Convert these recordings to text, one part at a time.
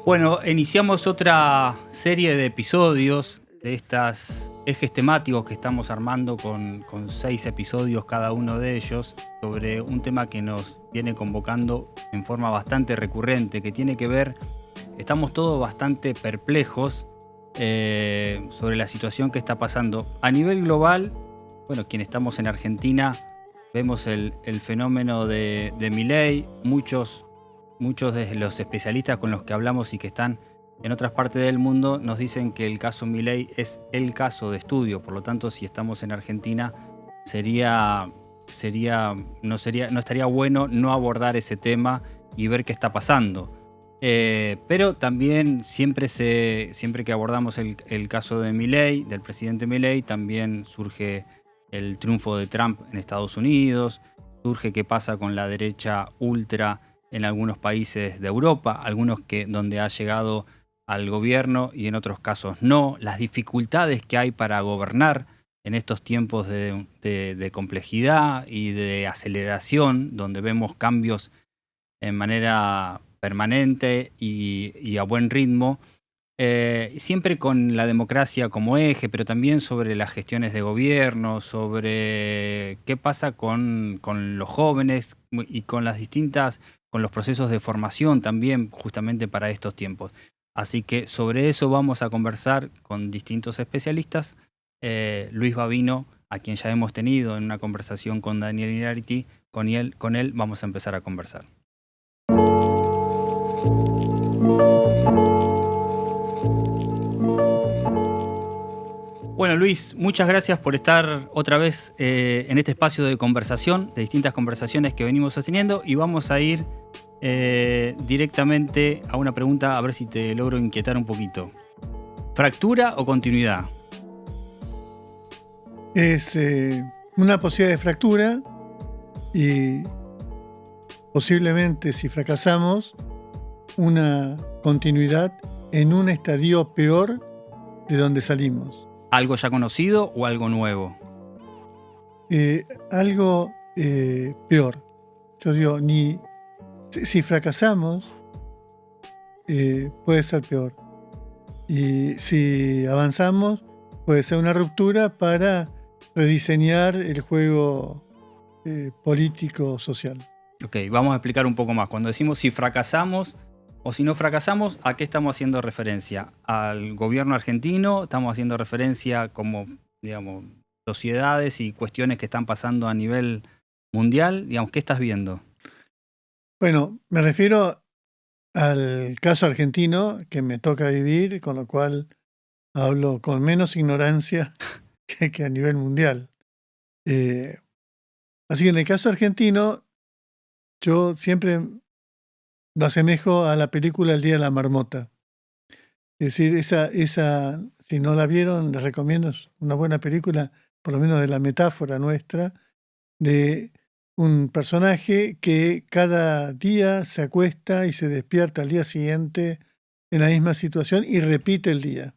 Bueno, iniciamos otra serie de episodios de estos ejes temáticos que estamos armando con 6 episodios cada uno de ellos sobre un tema que nos viene convocando en forma bastante recurrente, que tiene que ver, estamos todos bastante perplejos sobre la situación que está pasando. A nivel global, bueno, quienes estamos en Argentina, vemos el fenómeno de Milei. Muchos de los especialistas con los que hablamos y que están en otras partes del mundo nos dicen que el caso Milei es el caso de estudio. Por lo tanto, si estamos en Argentina, no estaría bueno no abordar ese tema y ver qué está pasando. Pero también siempre que abordamos el caso de Milei, del presidente Milei, también surge el triunfo de Trump en Estados Unidos, surge qué pasa con la derecha ultra en algunos países de Europa, algunos donde ha llegado al gobierno y en otros casos no, las dificultades que hay para gobernar en estos tiempos de complejidad y de aceleración, donde vemos cambios en manera permanente y a buen ritmo, siempre con la democracia como eje, pero también sobre las gestiones de gobierno, sobre qué pasa con los jóvenes y con los procesos de formación también justamente para estos tiempos. Así que sobre eso vamos a conversar con distintos especialistas. Luis Bavino, a quien ya hemos tenido en una conversación con Daniel Inariti, con él vamos a empezar a conversar. Bueno, Luis, muchas gracias por estar otra vez en este espacio de conversación, de distintas conversaciones que venimos sosteniendo, y vamos a ir directamente a una pregunta, a ver si te logro inquietar un poquito. ¿Fractura o continuidad? Es una posibilidad de fractura y posiblemente, si fracasamos, una continuidad en un estadio peor de donde salimos. ¿Algo ya conocido o algo nuevo? Algo peor. Yo digo, si fracasamos, puede ser peor. Y si avanzamos, puede ser una ruptura para rediseñar el juego político-social. Ok, vamos a explicar un poco más. Cuando decimos si fracasamos o si no fracasamos, ¿a qué estamos haciendo referencia? ¿Al gobierno argentino? ¿Estamos haciendo referencia como, digamos, sociedades y cuestiones que están pasando a nivel mundial? Digamos, ¿qué estás viendo? Bueno, me refiero al caso argentino que me toca vivir, con lo cual hablo con menos ignorancia que a nivel mundial. Así que en el caso argentino, yo siempre lo asemejo a la película El Día de la Marmota. Es decir, esa, si no la vieron, les recomiendo, es una buena película, por lo menos de la metáfora nuestra, de un personaje que cada día se acuesta y se despierta al día siguiente en la misma situación y repite el día.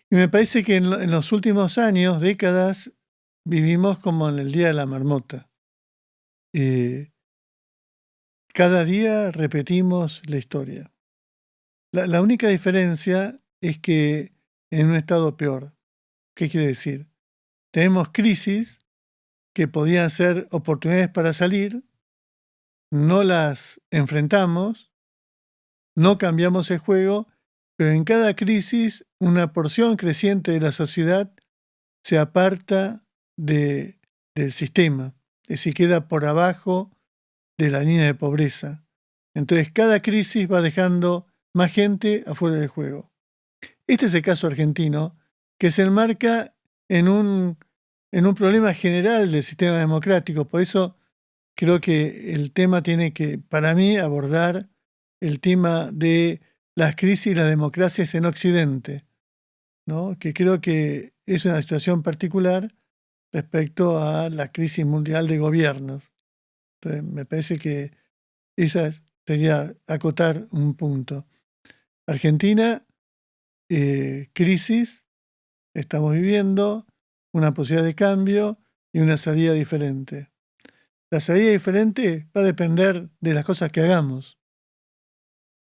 Y me parece que en los últimos años, décadas, vivimos como en el Día de la Marmota. Cada día repetimos la historia. La única diferencia es que en un estado peor. ¿Qué quiere decir? Tenemos crisis que podían ser oportunidades para salir, no las enfrentamos, no cambiamos el juego, pero en cada crisis una porción creciente de la sociedad se aparta del sistema, es decir, queda por abajo de la línea de pobreza. Entonces cada crisis va dejando más gente afuera del juego. Este es el caso argentino, que se enmarca en un problema general del sistema democrático. Por eso creo que el tema tiene que, para mí, abordar el tema de las crisis y las democracias en Occidente, ¿no? Que creo que es una situación particular respecto a la crisis mundial de gobiernos. Entonces, me parece que esa sería acotar un punto. Argentina, crisis, estamos viviendo una posibilidad de cambio y una salida diferente. La salida diferente va a depender de las cosas que hagamos.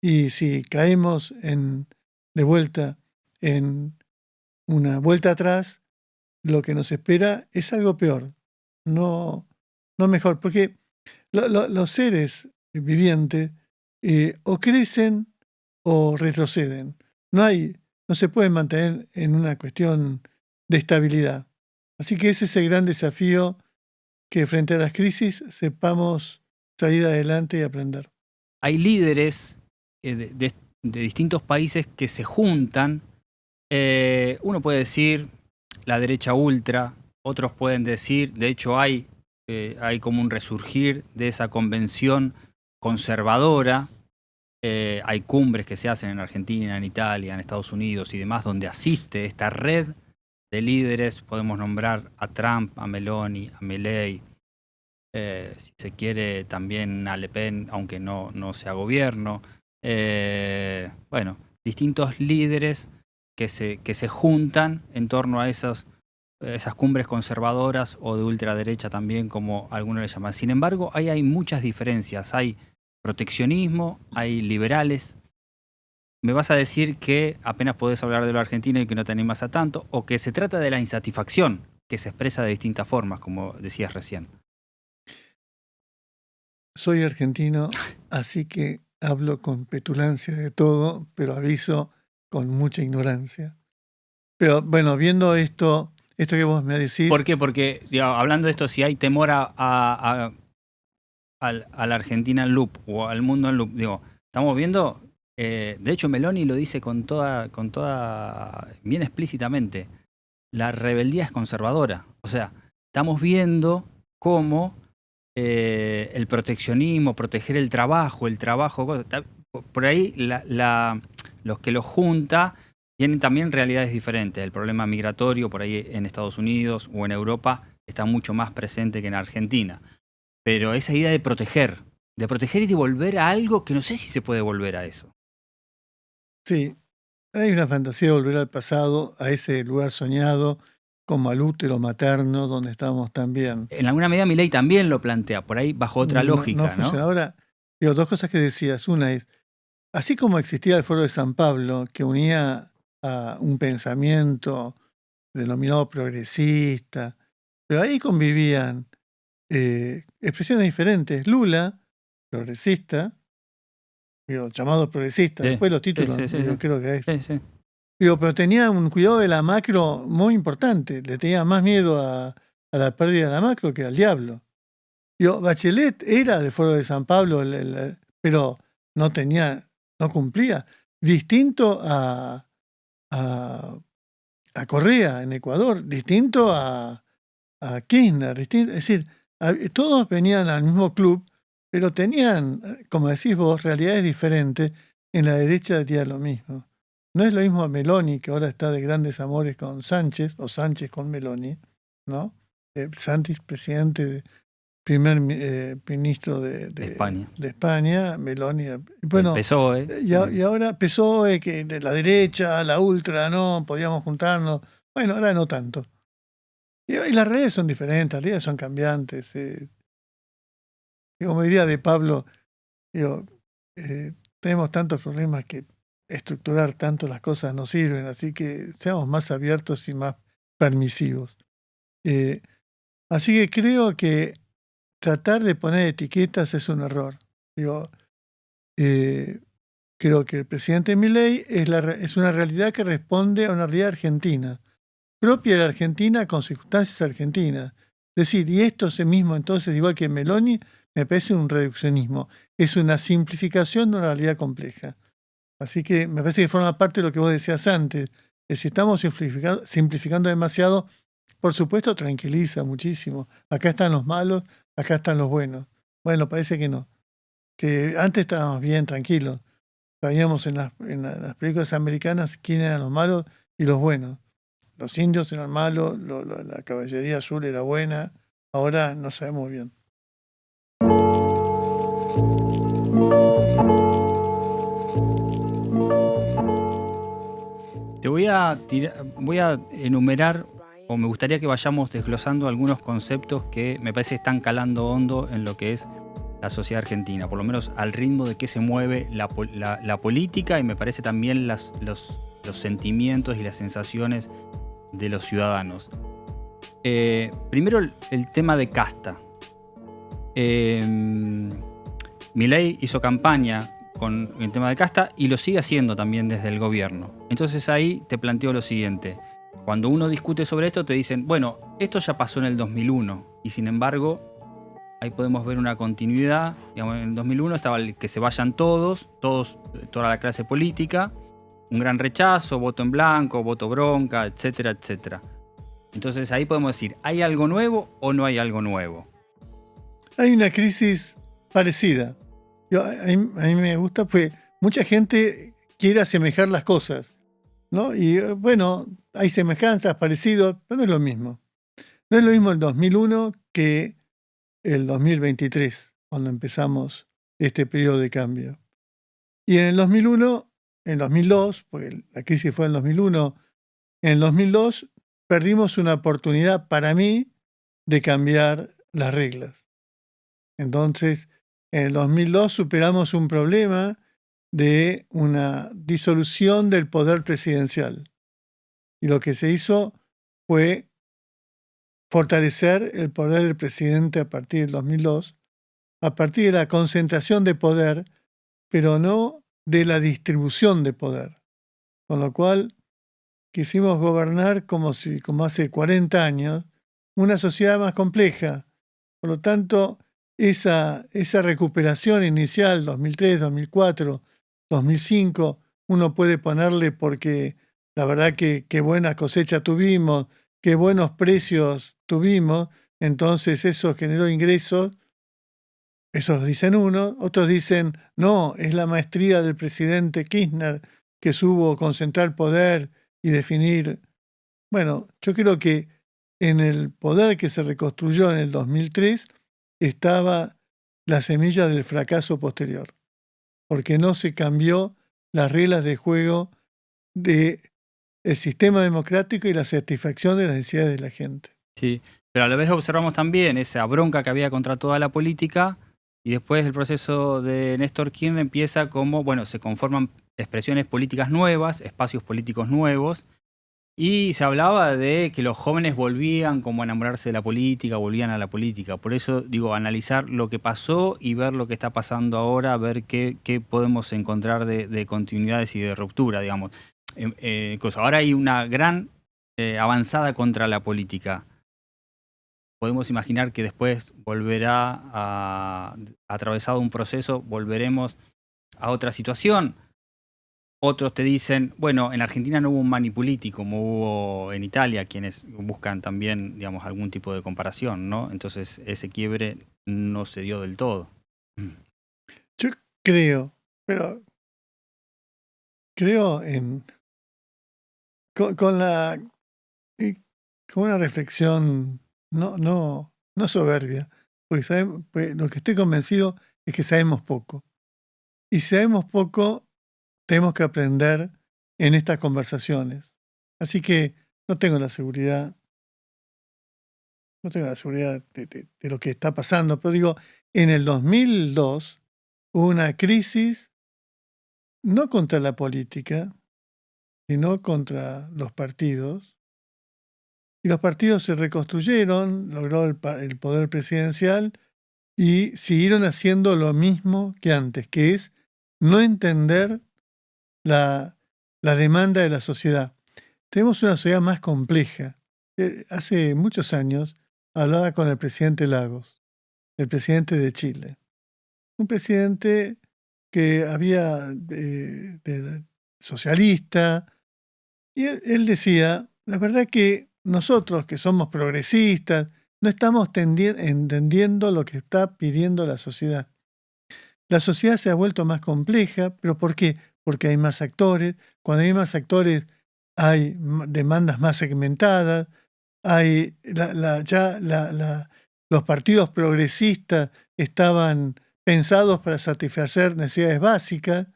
Y si caemos de vuelta en una vuelta atrás, lo que nos espera es algo peor, no mejor, porque los seres vivientes o crecen o retroceden. No se pueden mantener en una cuestión de estabilidad. Así que ese es el gran desafío, que frente a las crisis sepamos salir adelante y aprender. Hay líderes de distintos países que se juntan. Uno puede decir la derecha ultra, otros pueden decir, de hecho hay como un resurgir de esa convención conservadora. Hay cumbres que se hacen en Argentina, en Italia, en Estados Unidos y demás, donde asiste esta red de líderes. Podemos nombrar a Trump, a Meloni, a Milei, si se quiere también a Le Pen, aunque no sea gobierno. Bueno, distintos líderes que se juntan en torno a esas cumbres conservadoras o de ultraderecha también, como algunos le llaman. Sin embargo, ahí hay muchas diferencias. Hay proteccionismo, hay liberales. ¿Me vas a decir que apenas podés hablar de lo argentino y que no te animas a tanto? ¿O que se trata de la insatisfacción, que se expresa de distintas formas, como decías recién? Soy argentino, así que hablo con petulancia de todo, pero aviso con mucha ignorancia. Pero bueno, viendo esto que vos me decís... ¿Por qué? Porque, hablando de esto, si hay temor a la Argentina en loop o al mundo en loop, estamos viendo, de hecho Meloni lo dice con toda, bien explícitamente, la rebeldía es conservadora. O sea, estamos viendo cómo el proteccionismo, proteger el trabajo, por ahí los que los junta tienen también realidades diferentes. El problema migratorio por ahí en Estados Unidos o en Europa está mucho más presente que en Argentina. Pero esa idea de proteger y de volver a algo que no sé si se puede volver a eso. Sí, hay una fantasía de volver al pasado, a ese lugar soñado, como al útero materno, donde estábamos tan bien. En alguna medida Milei también lo plantea, por ahí bajo otra lógica, no funciona. Ahora, dos cosas que decías. Una es, así como existía el Foro de San Pablo, que unía a un pensamiento denominado progresista, pero ahí convivían expresiones diferentes. Lula, progresista, llamado progresista, sí, después los títulos, creo que es. Sí. Pero tenía un cuidado de la macro muy importante, le tenía más miedo a la pérdida de la macro que al diablo. Bachelet era del Foro de San Pablo, pero no cumplía. Distinto a Correa en Ecuador, distinto a Kirchner. Es decir, todos venían al mismo club, pero tenían, como decís vos, realidades diferentes. En la derecha diría lo mismo. No es lo mismo Meloni, que ahora está de grandes amores con Sánchez, o Sánchez con Meloni, ¿no? Sánchez, presidente, primer ministro de España, Meloni. Bueno, el PSOE. Y ahora PSOE, que de la derecha, la ultra, no, podíamos juntarnos. Bueno, ahora no tanto. Y las redes son diferentes, las redes son cambiantes. Y como diría de Pablo, tenemos tantos problemas que estructurar tanto las cosas no sirven, así que seamos más abiertos y más permisivos. Así que creo que tratar de poner etiquetas es un error. Creo que el presidente Milei es una realidad que responde a una realidad argentina, propia de la Argentina con circunstancias argentinas. Es decir, y esto es mismo entonces, igual que Meloni, me parece un reduccionismo. Es una simplificación de una realidad compleja. Así que me parece que forma parte de lo que vos decías antes. Si estamos simplificando demasiado, por supuesto tranquiliza muchísimo. Acá están los malos, acá están los buenos. Bueno, parece que no. Que antes estábamos bien tranquilos. Sabíamos en las películas americanas quién eran los malos y los buenos. Los indios eran malos, la caballería azul era buena. Ahora no sabemos bien. Te voy a enumerar o me gustaría que vayamos desglosando algunos conceptos que me parece están calando hondo en lo que es la sociedad argentina, por lo menos al ritmo de que se mueve la política, y me parece también los sentimientos y las sensaciones de los ciudadanos. Primero el tema de casta. Milei hizo campaña con el tema de casta y lo sigue haciendo también desde el gobierno. Entonces ahí te planteo lo siguiente. Cuando uno discute sobre esto te dicen, bueno, esto ya pasó en el 2001 y sin embargo ahí podemos ver una continuidad. Digamos, en el 2001 estaba el que se vayan toda la clase política, un gran rechazo, voto en blanco, voto bronca, etcétera, etcétera. Entonces ahí podemos decir, ¿hay algo nuevo o no hay algo nuevo? Hay una crisis parecida. A mí me gusta, pues mucha gente quiere asemejar las cosas, ¿no? Y bueno, hay semejanzas, parecidos, pero no es lo mismo. No es lo mismo el 2001 que el 2023, cuando empezamos este periodo de cambio. Y en el 2001, en el 2002, porque la crisis fue en el 2001, en el 2002 perdimos una oportunidad para mí de cambiar las reglas. Entonces, en el 2002 superamos un problema de una disolución del poder presidencial. Y lo que se hizo fue fortalecer el poder del presidente a partir del 2002, a partir de la concentración de poder, pero no de la distribución de poder. Con lo cual, quisimos gobernar como hace 40 años, una sociedad más compleja. Por lo tanto, esa recuperación inicial, 2003, 2004, 2005, uno puede ponerle porque la verdad que qué buena cosecha tuvimos, qué buenos precios tuvimos, entonces eso generó ingresos. Eso dicen unos, otros dicen, no, es la maestría del presidente Kirchner que supo concentrar poder y definir. Bueno, yo creo que en el poder que se reconstruyó en el 2003 estaba la semilla del fracaso posterior, porque no se cambió las reglas de juego del sistema democrático y la satisfacción de las necesidades de la gente. Sí, pero a la vez observamos también esa bronca que había contra toda la política, y después el proceso de Néstor Kirchner empieza como, bueno, se conforman expresiones políticas nuevas, espacios políticos nuevos, y se hablaba de que los jóvenes volvían como a enamorarse de la política, volvían a la política. Por eso digo, analizar lo que pasó y ver lo que está pasando ahora, ver qué podemos encontrar de continuidades y de ruptura, digamos. Ahora hay una gran avanzada contra la política. Podemos imaginar que después volverá atravesado un proceso, volveremos a otra situación. Otros te dicen, bueno, en Argentina no hubo un manipuliti como hubo en Italia, quienes buscan también, digamos, algún tipo de comparación, ¿no? Entonces ese quiebre no se dio del todo. Yo creo, pero creo con una reflexión no soberbia, porque pues, lo que estoy convencido es que sabemos poco. Y si sabemos poco, tenemos que aprender en estas conversaciones. Así que no tengo la seguridad de lo que está pasando, pero digo, en el 2002 hubo una crisis no contra la política, sino contra los partidos. Y los partidos se reconstruyeron, logró el poder presidencial y siguieron haciendo lo mismo que antes, que es no entender la demanda de la sociedad. Tenemos una sociedad más compleja. Hace muchos años hablaba con el presidente Lagos, el presidente de Chile. Un presidente que había socialista, y él decía, la verdad que nosotros que somos progresistas, no estamos entendiendo lo que está pidiendo la sociedad. La sociedad se ha vuelto más compleja, pero ¿por qué? Porque hay más actores. Cuando hay más actores hay demandas más segmentadas, hay los partidos progresistas estaban pensados para satisfacer necesidades básicas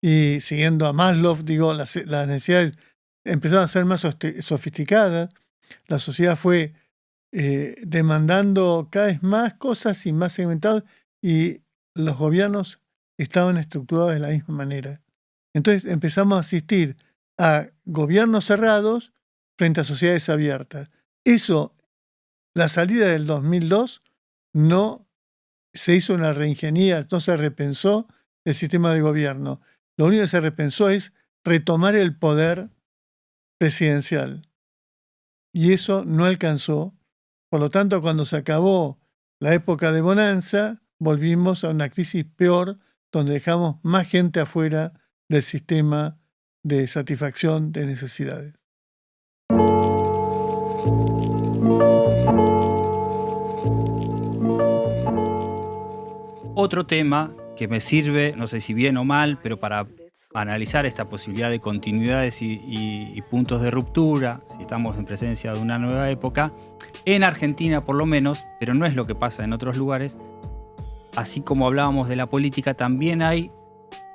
y siguiendo a Maslow, digo, las necesidades empezaron a ser más sofisticadas. La sociedad fue demandando cada vez más cosas y más segmentados, y los gobiernos estaban estructurados de la misma manera. Entonces empezamos a asistir a gobiernos cerrados frente a sociedades abiertas. Eso, la salida del 2002, no se hizo una reingeniería, no se repensó el sistema de gobierno. Lo único que se repensó es retomar el poder presidencial. Y eso no alcanzó. Por lo tanto, cuando se acabó la época de bonanza, volvimos a una crisis peor, donde dejamos más gente afuera del sistema de satisfacción de necesidades. Otro tema que me sirve, no sé si bien o mal, pero para analizar esta posibilidad de continuidades y puntos de ruptura, si estamos en presencia de una nueva época, en Argentina por lo menos, pero no es lo que pasa en otros lugares, así como hablábamos de la política, también hay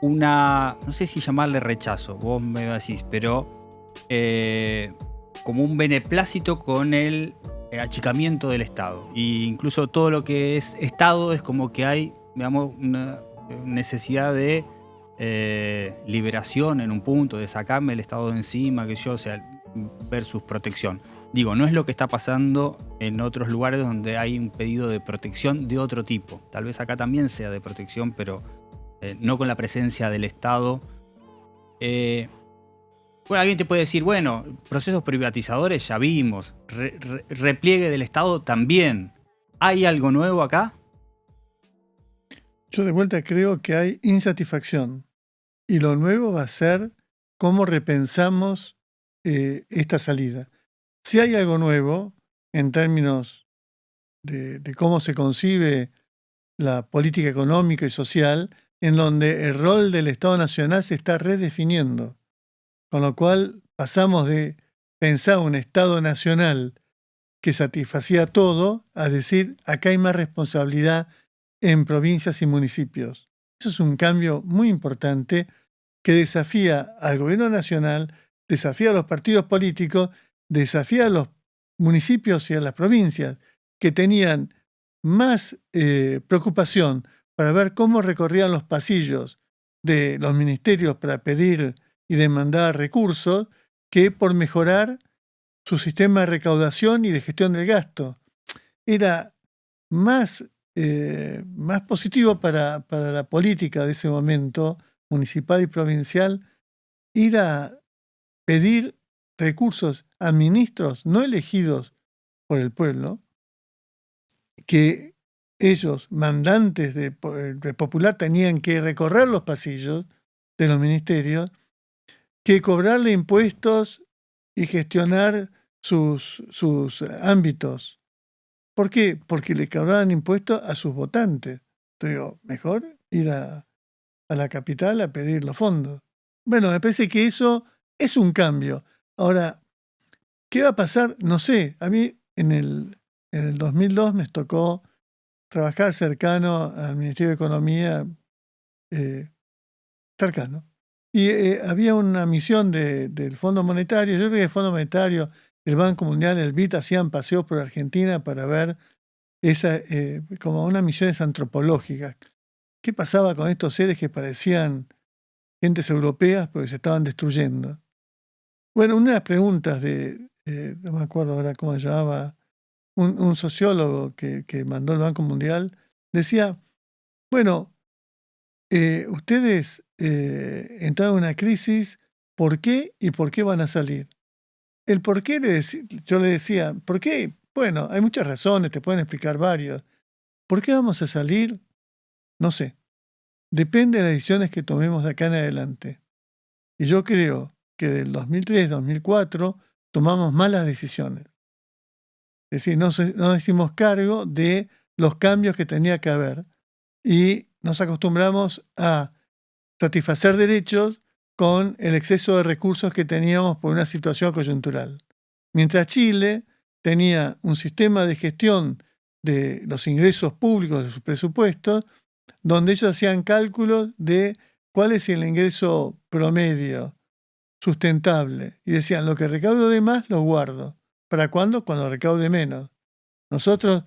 una, no sé si llamarle rechazo, vos me decís, pero como un beneplácito con el achicamiento del Estado. E incluso todo lo que es Estado es como que hay, digamos, una necesidad de liberación en un punto, de sacarme el Estado de encima, que yo, o sea, versus protección. Digo, no es lo que está pasando en otros lugares donde hay un pedido de protección de otro tipo. Tal vez acá también sea de protección, pero no con la presencia del Estado. Bueno, alguien te puede decir, bueno, procesos privatizadores ya vimos, repliegue del Estado también. ¿Hay algo nuevo acá? Yo de vuelta creo que hay insatisfacción, y lo nuevo va a ser cómo repensamos esta salida. Si hay algo nuevo en términos de cómo se concibe la política económica y social, en donde el rol del Estado Nacional se está redefiniendo, con lo cual pasamos de pensar un Estado Nacional que satisfacía todo a decir acá hay más responsabilidad en provincias y municipios. Eso es un cambio muy importante que desafía al gobierno nacional, desafía a los partidos políticos, desafía a los municipios y a las provincias que tenían más preocupación para ver cómo recorrían los pasillos de los ministerios para pedir y demandar recursos, que por mejorar su sistema de recaudación y de gestión del gasto. Era más positivo para la política de ese momento, municipal y provincial, ir a pedir recursos a ministros no elegidos por el pueblo, que ellos, mandantes de popular, tenían que recorrer los pasillos de los ministerios, que cobrarle impuestos y gestionar sus ámbitos. ¿Por qué? Porque le cobraban impuestos a sus votantes. Entonces digo, mejor ir a la capital a pedir los fondos. Bueno, me parece que eso es un cambio. Ahora, ¿qué va a pasar? No sé. A mí en el 2002 me tocó trabajar cercano al Ministerio de Economía, cercano. Y había una misión del Fondo Monetario. Yo creo que el Fondo Monetario, el Banco Mundial, el BID, hacían paseos por Argentina para ver esa, como unas misiones antropológicas. ¿Qué pasaba con estos seres que parecían gentes europeas porque se estaban destruyendo? Bueno, una de las preguntas no me acuerdo ahora cómo se llamaba, un sociólogo que mandó el Banco Mundial, decía, bueno, ustedes entraron en una crisis, ¿por qué y por qué van a salir? El por qué, yo le decía, ¿por qué? Bueno, hay muchas razones, te pueden explicar varios. ¿Por qué vamos a salir? No sé. Depende de las decisiones que tomemos de acá en adelante. Y yo creo que del 2003, 2004, tomamos malas decisiones. Es decir, no nos hicimos cargo de los cambios que tenía que haber y nos acostumbramos a satisfacer derechos con el exceso de recursos que teníamos por una situación coyuntural. Mientras Chile tenía un sistema de gestión de los ingresos públicos de sus presupuestos, donde ellos hacían cálculos de cuál es el ingreso promedio sustentable. Y decían, lo que recaudo de más lo guardo. ¿Para cuándo? Cuando recaude menos. Nosotros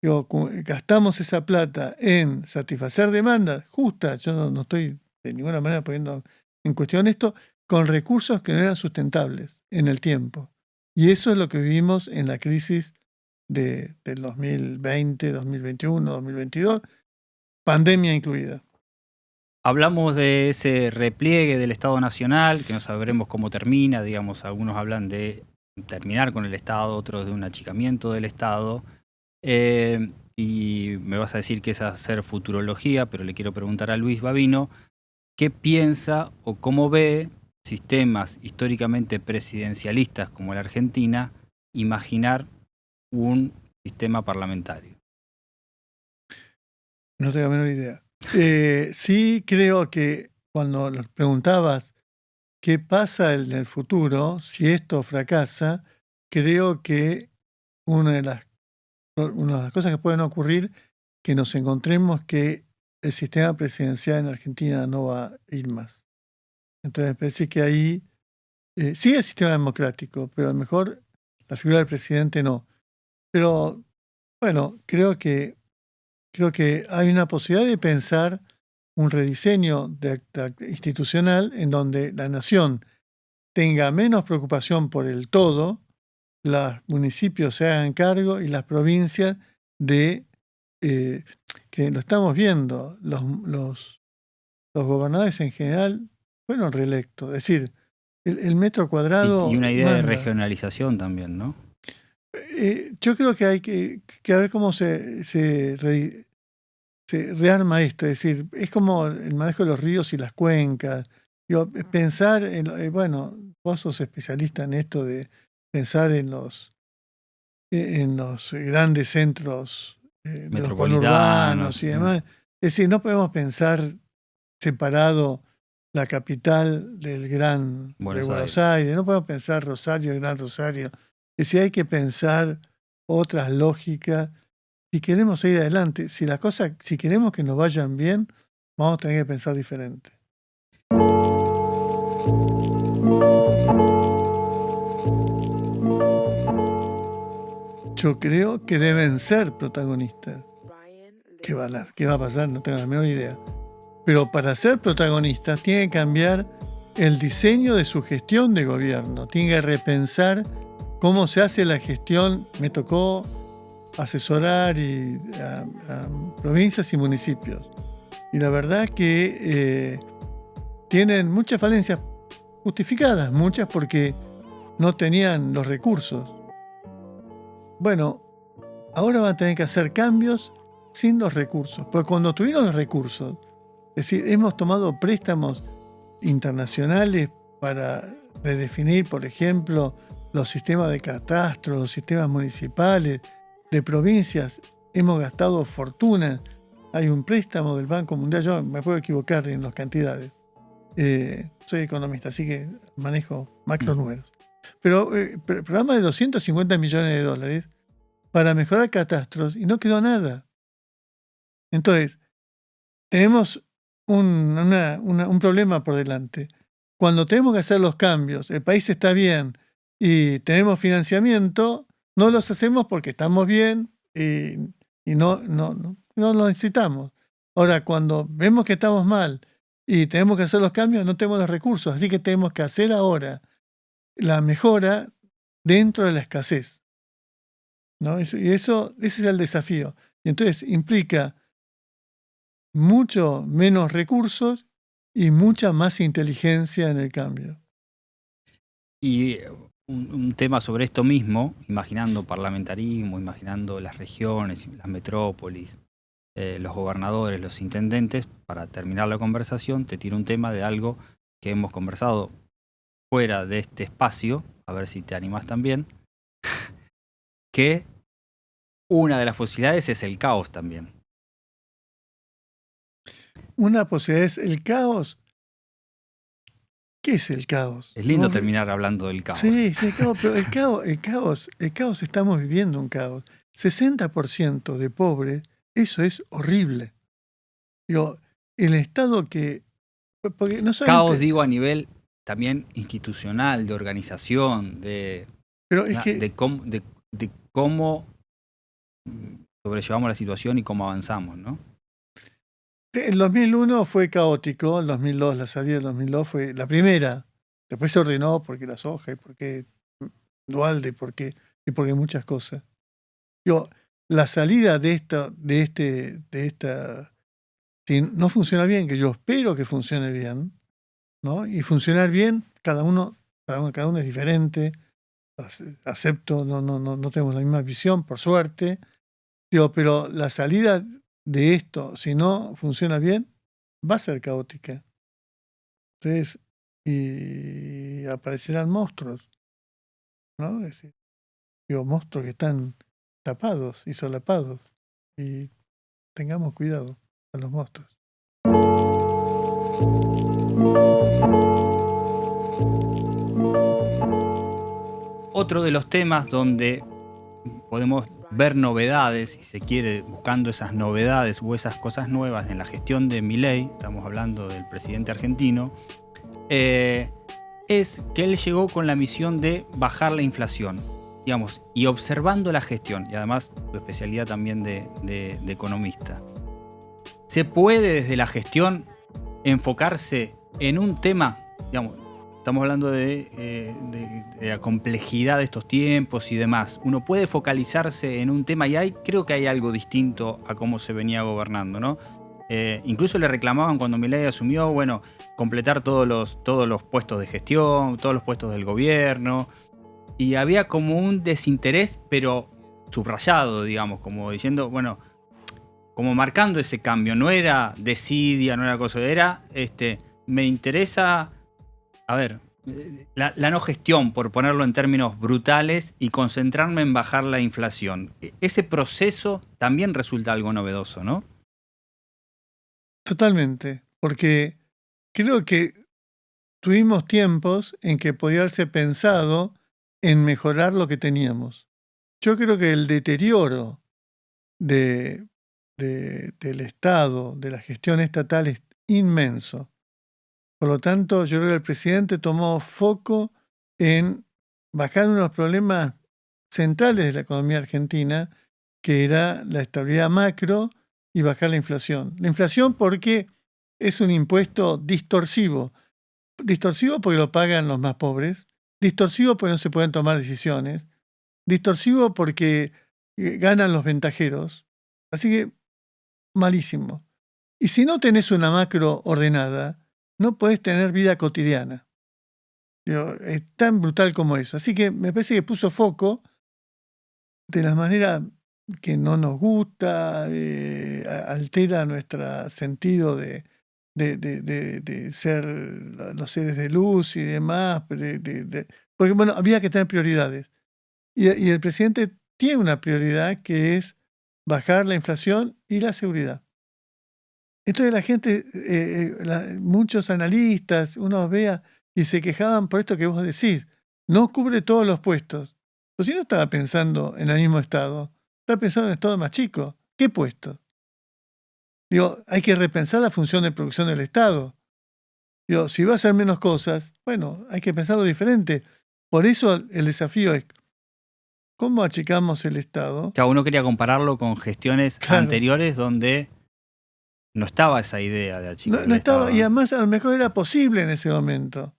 gastamos esa plata en satisfacer demandas justas, yo no estoy de ninguna manera poniendo en cuestión esto, con recursos que no eran sustentables en el tiempo. Y eso es lo que vivimos en la crisis del 2020, 2021, 2022, pandemia incluida. Hablamos de ese repliegue del Estado Nacional, que no sabremos cómo termina, digamos, algunos hablan de terminar con el Estado, otros de un achicamiento del Estado. Y me vas a decir que es hacer futurología, pero le quiero preguntar a Luis Babino, ¿qué piensa o cómo ve sistemas históricamente presidencialistas como la Argentina imaginar un sistema parlamentario? No tengo la menor idea. Sí creo que cuando nos preguntabas qué pasa en el futuro, si esto fracasa, creo que una de las cosas que pueden ocurrir, que nos encontremos que el sistema presidencial en Argentina no va a ir más. Entonces me parece que ahí sigue el sistema democrático, pero a lo mejor la figura del presidente no. Pero bueno, creo que hay una posibilidad de pensar un rediseño institucional en donde la nación tenga menos preocupación por el todo, los municipios se hagan cargo y las provincias de que lo estamos viendo, los gobernadores en general fueron reelectos. Es decir, el metro cuadrado. Y una idea de manda. regionalización también, ¿no? Yo creo que hay que ver cómo se rearma esto. Es decir, es como el manejo de los ríos y las cuencas. Digo, pensar en, bueno, vos sos especialista en esto de pensar en los grandes centros de los Metropolitanos, conurbanos y demás. Es decir, no podemos pensar separado la capital del Gran Buenos Aires. No podemos pensar Rosario, el Gran Rosario. Es decir, hay que pensar otras lógicas. Si queremos ir adelante, si queremos que nos vayan bien, vamos a tener que pensar diferente. Yo creo que deben ser protagonistas. ¿Qué va a pasar? No tengo la menor idea. Pero para ser protagonistas tiene que cambiar el diseño de su gestión de gobierno. Tiene que repensar cómo se hace la gestión. Me tocó asesorar a provincias y municipios. Y la verdad que tienen muchas falencias justificadas, muchas porque no tenían los recursos. Bueno, ahora van a tener que hacer cambios sin los recursos. Porque cuando tuvieron los recursos, es decir, hemos tomado préstamos internacionales para redefinir, por ejemplo, los sistemas de catastro, los sistemas municipales, de provincias, hemos gastado fortunas. Hay un préstamo del Banco Mundial, yo me puedo equivocar en las cantidades. Soy economista, así que manejo macro números. Pero programa de 250 millones de dólares para mejorar catastros y no quedó nada. Entonces, tenemos un problema por delante. Cuando tenemos que hacer los cambios, el país está bien y tenemos financiamiento, no los hacemos porque estamos bien y no lo necesitamos. Ahora, cuando vemos que estamos mal y tenemos que hacer los cambios, no tenemos los recursos. Así que tenemos que hacer ahora la mejora dentro de la escasez, ¿no? Y ese es el desafío. Y entonces implica mucho menos recursos y mucha más inteligencia en el cambio. Y un tema sobre esto mismo, imaginando parlamentarismo, imaginando las regiones, las metrópolis, los gobernadores, los intendentes, para terminar la conversación, te tiro un tema de algo que hemos conversado fuera de este espacio, a ver si te animás también, que una de las posibilidades es el caos también. Una posibilidad es el caos. ¿Qué es el caos? Es lindo terminar hablando del caos. Sí, pero el caos, estamos viviendo un caos. 60% de pobres, eso es horrible. Digo, el Estado que... Porque no solamente, caos, digo, a nivel también institucional, de organización, de Pero es que de cómo sobrellevamos la situación y cómo avanzamos, ¿no? el 2001 fue caótico, el 2002, la salida del 2002 fue la primera. Después se ordenó porque la soja y porque Dualde y porque muchas cosas. Digo, la salida de esta, si no funciona bien, que yo espero que funcione bien, ¿no? Y funcionar bien, cada uno es diferente. Acepto, no tenemos la misma visión, por suerte. Digo, pero la salida de esto, si no funciona bien, va a ser caótica. Entonces, y aparecerán monstruos, ¿no? Es decir, digo, monstruos que están tapados y solapados. Y tengamos cuidado con los monstruos. Otro de los temas donde podemos ver novedades, si se quiere, buscando esas novedades o esas cosas nuevas en la gestión de Milei, estamos hablando del presidente argentino, es que él llegó con la misión de bajar la inflación, digamos, y observando la gestión, y además su especialidad también de economista. ¿Se puede desde la gestión enfocarse en un tema, digamos, estamos hablando de la complejidad de estos tiempos y demás? Uno puede focalizarse en un tema y creo que hay algo distinto a cómo se venía gobernando, ¿no? Incluso le reclamaban cuando Milei asumió, bueno, completar todos los puestos de gestión, todos los puestos del gobierno. Y había como un desinterés, pero subrayado, digamos, como diciendo, bueno, como marcando ese cambio. No era desidia, no era cosa, era, me interesa, a ver, la no gestión, por ponerlo en términos brutales, y concentrarme en bajar la inflación. Ese proceso también resulta algo novedoso, ¿no? Totalmente, porque creo que tuvimos tiempos en que podía haberse pensado en mejorar lo que teníamos. Yo creo que el deterioro del Estado, de la gestión estatal, es inmenso. Por lo tanto, yo creo que el presidente tomó foco en bajar unos problemas centrales de la economía argentina, que era la estabilidad macro y bajar la inflación. La inflación porque es un impuesto distorsivo. Distorsivo porque lo pagan los más pobres, distorsivo porque no se pueden tomar decisiones, distorsivo porque ganan los ventajeros. Así que, malísimo. Y si no tenés una macro ordenada, no podés tener vida cotidiana. Es tan brutal como eso. Así que me parece que puso foco de la manera que no nos gusta, altera nuestro sentido de ser los seres de luz y demás. Porque, bueno, había que tener prioridades. Y el presidente tiene una prioridad que es bajar la inflación y la seguridad. Entonces la gente, muchos analistas, uno vea y se quejaban por esto que vos decís. No cubre todos los puestos. Pues si no estaba pensando en el mismo estado, estaba pensando en un estado más chico. ¿Qué puestos? Digo, hay que repensar la función de producción del Estado. Digo, si va a hacer menos cosas, bueno, hay que pensarlo diferente. Por eso el desafío es, ¿cómo achicamos el Estado? Cada uno quería compararlo con gestiones anteriores donde no estaba esa idea de achicar. No estaba, y además a lo mejor era posible en ese momento,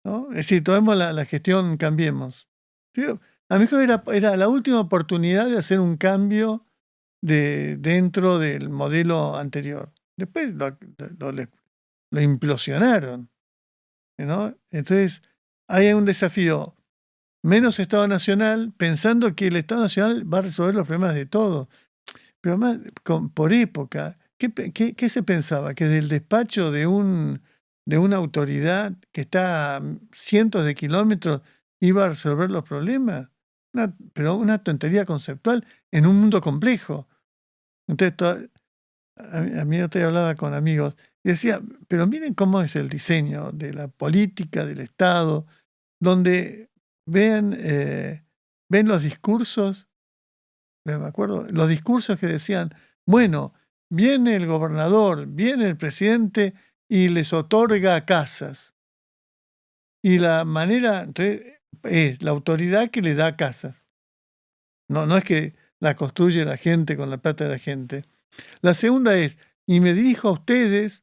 ¿no? Es decir, tomemos la gestión Cambiemos. Digo, a lo mejor era la última oportunidad de hacer un cambio dentro del modelo anterior. Después lo implosionaron, ¿no? Entonces, hay un desafío. Menos Estado Nacional, pensando que el Estado Nacional va a resolver los problemas de todos. Pero además, por época, ¿qué se pensaba? ¿Que del despacho de una autoridad que está a cientos de kilómetros iba a resolver los problemas? Pero una tontería conceptual en un mundo complejo. Entonces, a mí yo hablaba con amigos y decía, pero miren cómo es el diseño de la política del Estado, donde ven los discursos, me acuerdo, los discursos que decían, bueno, viene el gobernador, viene el presidente y les otorga casas. Y la manera, entonces, es la autoridad que le da casas. No es que la construye la gente con la plata de la gente. La segunda es, y me dirijo a ustedes,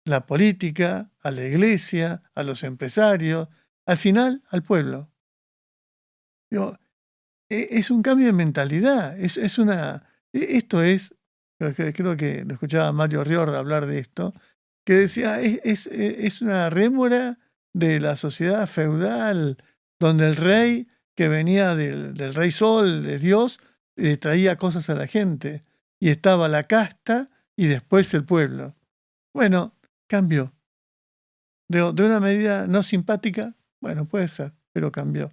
la política, a la iglesia, a los empresarios, al final al pueblo. Digo, es un cambio de mentalidad. Esto es, creo que lo escuchaba Mario Riorda hablar de esto, que decía, es una rémora de la sociedad feudal, donde el rey, que venía del rey Sol, de Dios, traía cosas a la gente, y estaba la casta y después el pueblo. Bueno, cambió. De una medida no simpática, bueno, puede ser, pero cambió.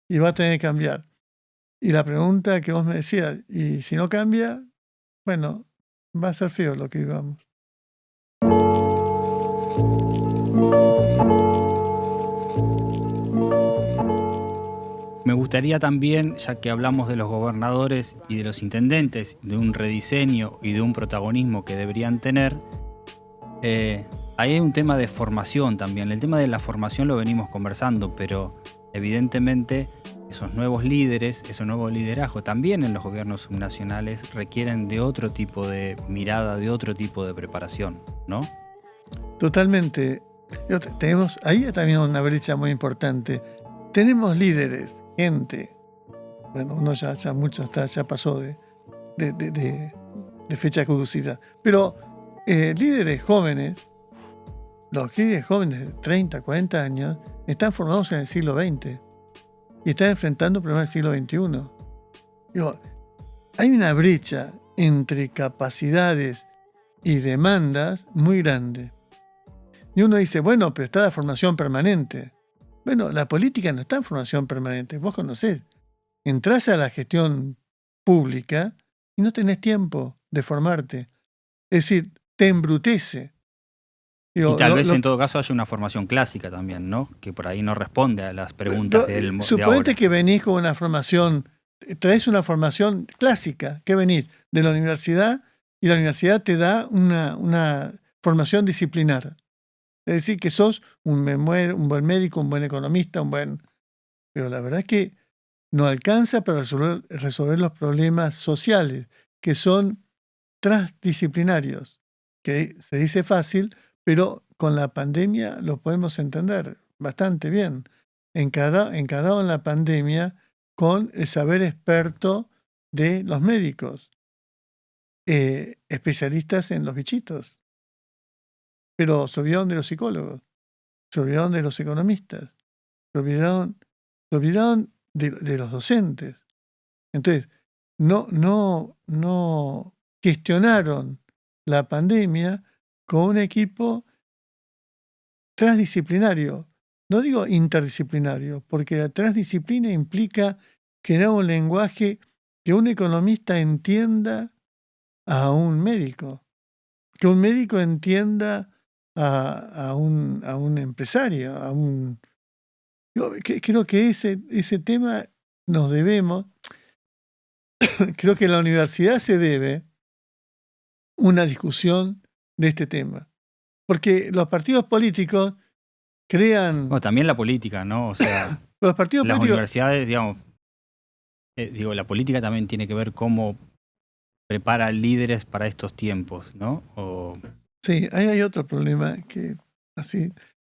Y va a tener que cambiar. Y la pregunta que vos me decías, y si no cambia, bueno, va a ser feo lo que vivamos. Me gustaría también, ya que hablamos de los gobernadores y de los intendentes, de un rediseño y de un protagonismo que deberían tener, ahí hay un tema de formación también. El tema de la formación lo venimos conversando, pero evidentemente esos nuevos líderes, esos nuevos liderazgos también en los gobiernos subnacionales requieren de otro tipo de mirada, de otro tipo de preparación, ¿no? Totalmente. Tenemos ahí también una brecha muy importante. Tenemos líderes, gente. Bueno, uno ya mucho ya pasó de fecha caducidad. Pero líderes jóvenes, los líderes jóvenes de 30, 40 años, están formados en el siglo XX y están enfrentando problemas del siglo XXI. Digo, hay una brecha entre capacidades y demandas muy grande. Y uno dice, bueno, pero está la formación permanente. Bueno, la política no está en formación permanente. Vos conocés. Entrás a la gestión pública y no tenés tiempo de formarte. Es decir, te embrutece. Digo, y tal vez en todo caso haya una formación clásica también, ¿no? Que por ahí no responde a las preguntas de ahora. Suponete que venís con una formación, traes una formación clásica, que venís de la universidad y la universidad te da una formación disciplinar. Es decir, que sos un buen médico, un buen economista, pero la verdad es que no alcanza para resolver los problemas sociales, que son transdisciplinarios, que se dice fácil, pero con la pandemia lo podemos entender bastante bien. Encarado en la pandemia con el saber experto de los médicos, especialistas en los bichitos. Pero se olvidaron de los psicólogos, se olvidaron de los economistas, se olvidaron de los docentes. Entonces, no gestionaron la pandemia con un equipo transdisciplinario. No digo interdisciplinario, porque la transdisciplina implica crear un lenguaje que un economista entienda a un médico, que un médico entienda a un empresario, creo que ese tema nos debemos. Creo que en la universidad se debe una discusión de este tema. Porque los partidos políticos crean... Bueno, también la política, ¿no? O sea, los partidos las políticos... universidades, digamos, la política también tiene que ver cómo prepara líderes para estos tiempos, ¿no? Sí, ahí hay otro problema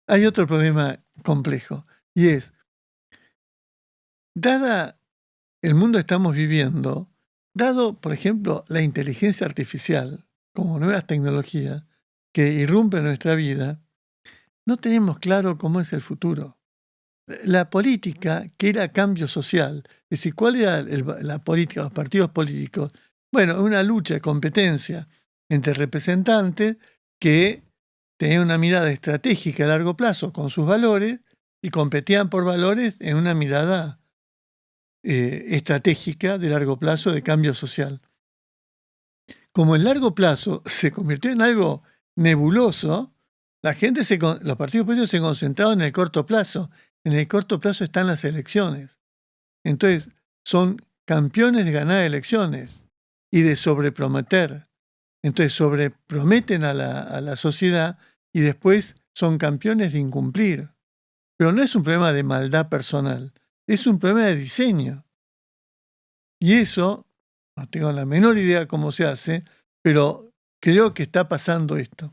hay otro problema complejo. Y es, dada el mundo que estamos viviendo, dado, por ejemplo, la inteligencia artificial como nuevas tecnologías que irrumpen en nuestra vida, no tenemos claro cómo es el futuro. La política, que era cambio social, es decir, ¿cuál era la política, los partidos políticos? Bueno, una lucha de competencia entre representantes que tenían una mirada estratégica a largo plazo con sus valores y competían por valores en una mirada estratégica de largo plazo de cambio social. Como el largo plazo se convirtió en algo nebuloso, los partidos políticos se concentraron en el corto plazo. En el corto plazo están las elecciones. Entonces, son campeones de ganar elecciones y de sobreprometer. Entonces, sobreprometen a la sociedad y después son campeones de incumplir. Pero no es un problema de maldad personal, Es un problema de diseño. Y eso, no tengo la menor idea cómo se hace, pero creo que está pasando esto.